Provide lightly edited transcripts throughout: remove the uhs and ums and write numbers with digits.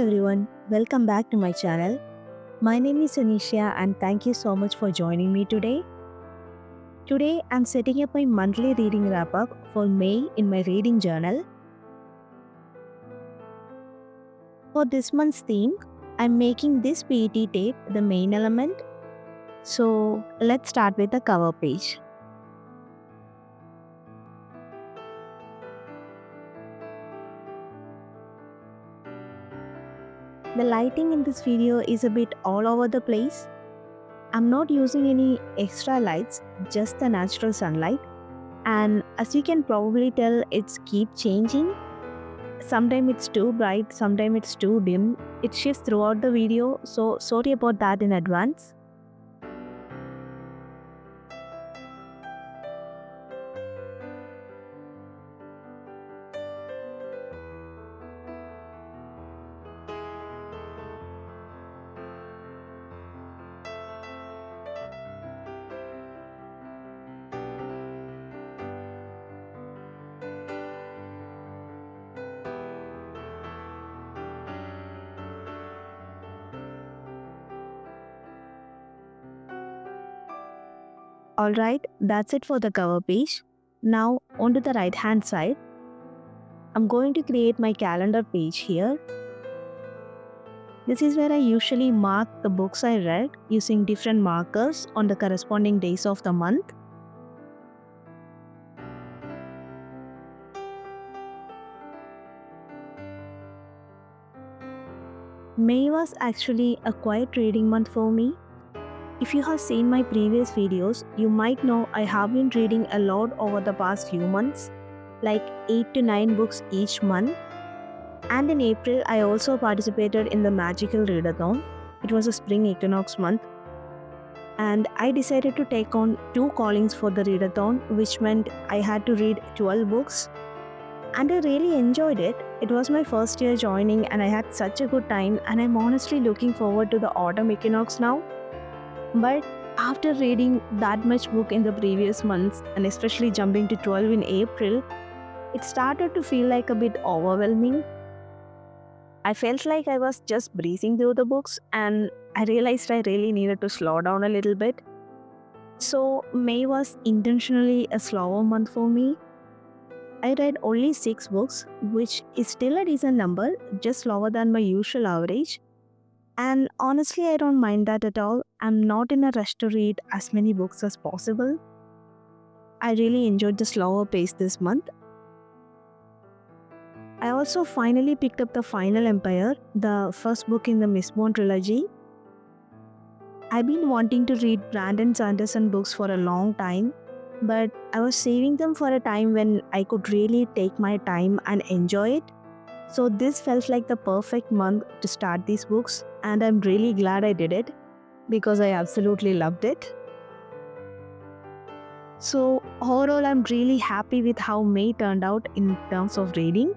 everyone, welcome back to my channel. My name is Anisha and thank you so much for joining me today. Today I'm setting up my monthly reading wrap up for May in my reading journal. For this month's theme, I'm making this PET tape the main element. So let's start with the cover page. The lighting in this video is a bit all over the place. I'm not using any extra lights, just the natural sunlight. And as you can probably tell, it's keep changing. Sometimes it's too bright, sometimes it's too dim. It shifts throughout the video, so sorry about that in advance. Alright, that's it for the cover page. Now onto the right hand side. I'm going to create my calendar page here. This is where I usually mark the books I read using different markers on the corresponding days of the month. May was actually a quiet reading month for me. If you have seen my previous videos, you might know I have been reading a lot over the past few months, like 8 to 9 books each month. And in April, I also participated in the Magical Readathon. It was a spring equinox month. And I decided to take on 2 callings for the readathon, which meant I had to read 12 books. And I really enjoyed it. It was my first year joining and I had such a good time, and I'm honestly looking forward to the autumn equinox now. But after reading that much book in the previous months and especially jumping to 12 in April, it started to feel like a bit overwhelming. I felt like I was just breezing through the books and I realized I really needed to slow down a little bit. So May was intentionally a slower month for me. I read only 6 books, which is still a decent number, just lower than my usual average. And honestly, I don't mind that at all. I'm not in a rush to read as many books as possible. I really enjoyed the slower pace this month. I also finally picked up The Final Empire, the first book in the Mistborn trilogy. I've been wanting to read Brandon Sanderson books for a long time, but I was saving them for a time when I could really take my time and enjoy it. So this felt like the perfect month to start these books, and I'm really glad I did it because I absolutely loved it. So overall, I'm really happy with how May turned out in terms of reading.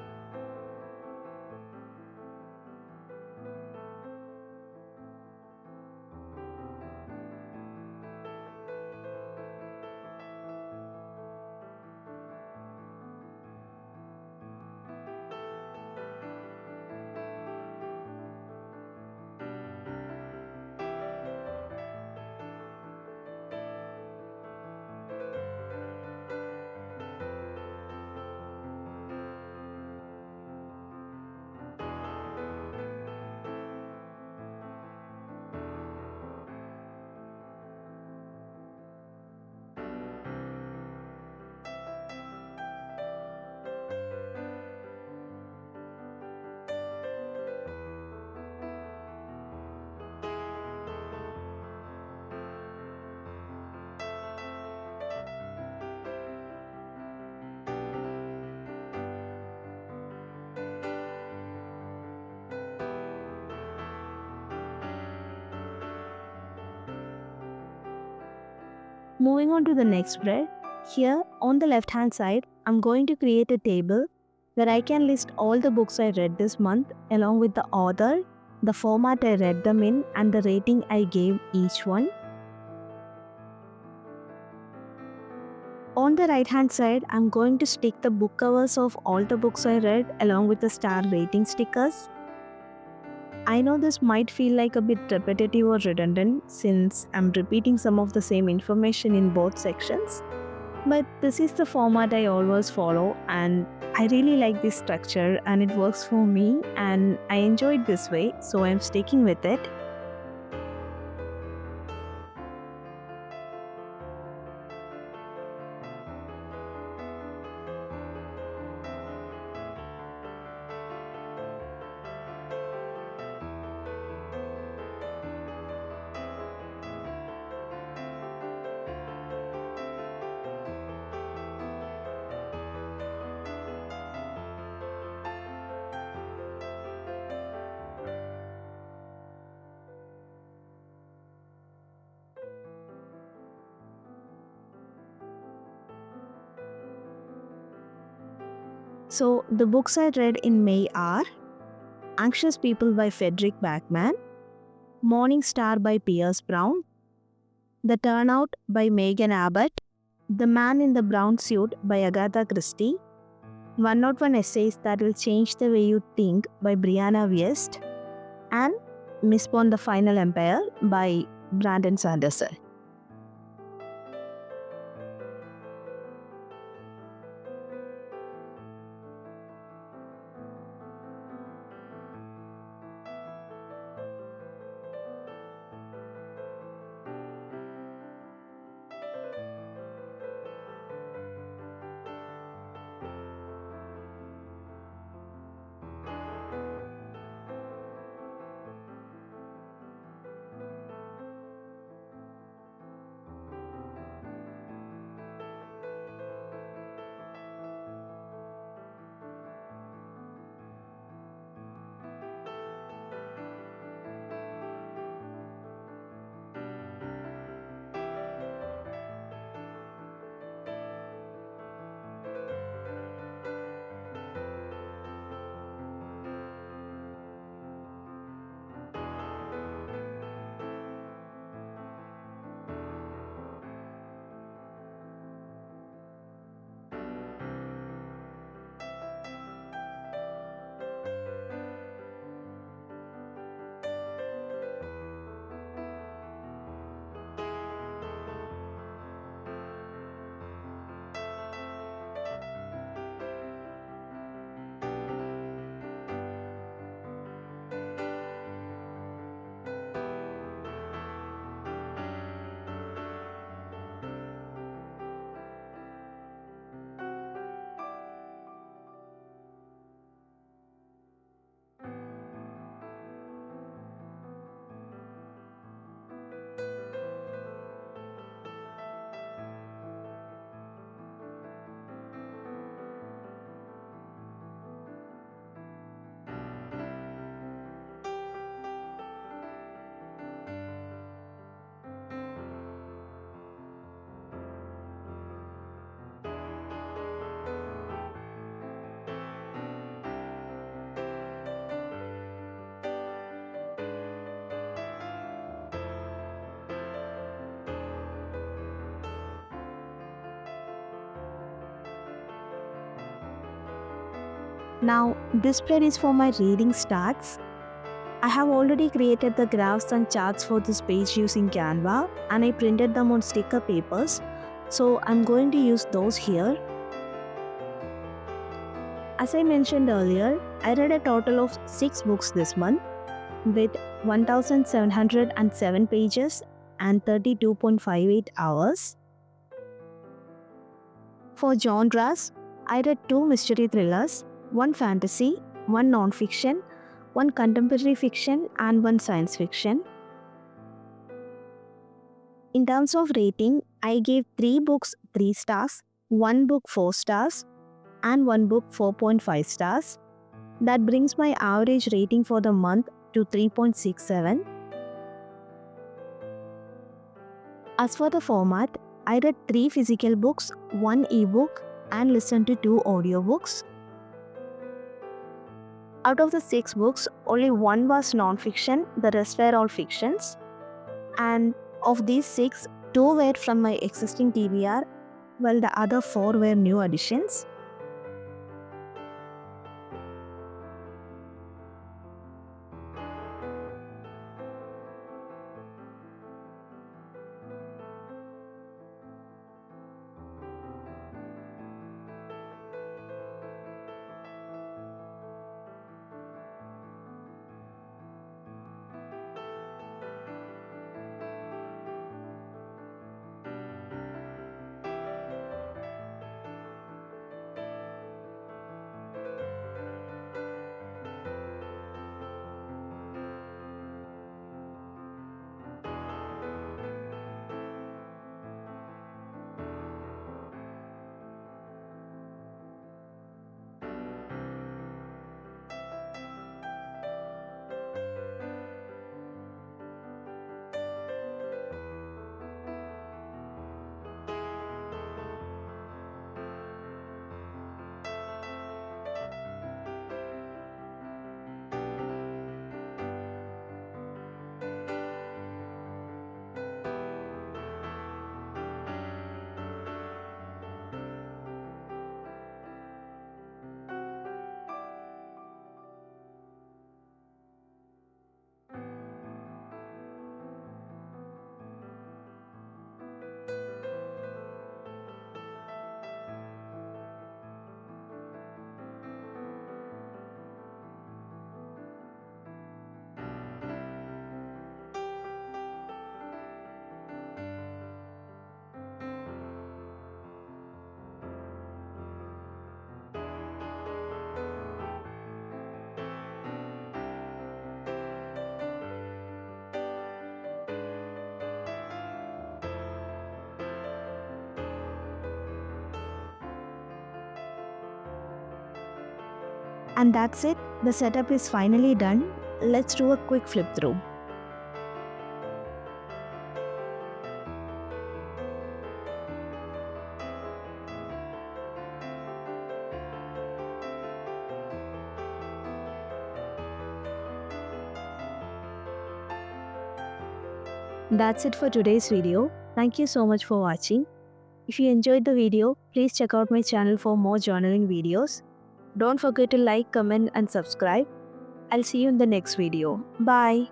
Moving on to the next spread, here on the left hand side, I'm going to create a table where I can list all the books I read this month along with the author, the format I read them in, and the rating I gave each one. On the right hand side, I'm going to stick the book covers of all the books I read along with the star rating stickers. I know this might feel like a bit repetitive or redundant since I'm repeating some of the same information in both sections, but this is the format I always follow, and I really like this structure and it works for me and I enjoy it this way, so I'm sticking with it. So, the books I read in May are Anxious People by Frederick Backman, Morning Star by Pierce Brown, The Turnout by Megan Abbott, The Man in the Brown Suit by Agatha Christie, 101 Essays That Will Change the Way You Think by Brianna Wiest, and Mistborn the Final Empire by Brandon Sanderson. Now, this spread is for my reading stats. I have already created the graphs and charts for this page using Canva and I printed them on sticker papers, so I'm going to use those here. As I mentioned earlier, I read a total of 6 books this month with 1707 pages and 32.58 hours. For genres, I read 2 mystery thrillers, 1 fantasy, 1 non-fiction, 1 contemporary fiction and 1 science fiction. In terms of rating, I gave 3 books 3 stars, 1 book 4 stars and 1 book 4.5 stars. That brings my average rating for the month to 3.67. As for the format, I read 3 physical books, 1 ebook and listened to 2 audiobooks. Out of the 6 books, only 1 was non-fiction, the rest were all fictions. And of these 6, 2 were from my existing TBR, while the other 4 were new additions. And that's it, the setup is finally done. Let's do a quick flip through. That's it for today's video. Thank you so much for watching. If you enjoyed the video, please check out my channel for more journaling videos. Don't forget to like, comment and subscribe. I'll see you in the next video. Bye.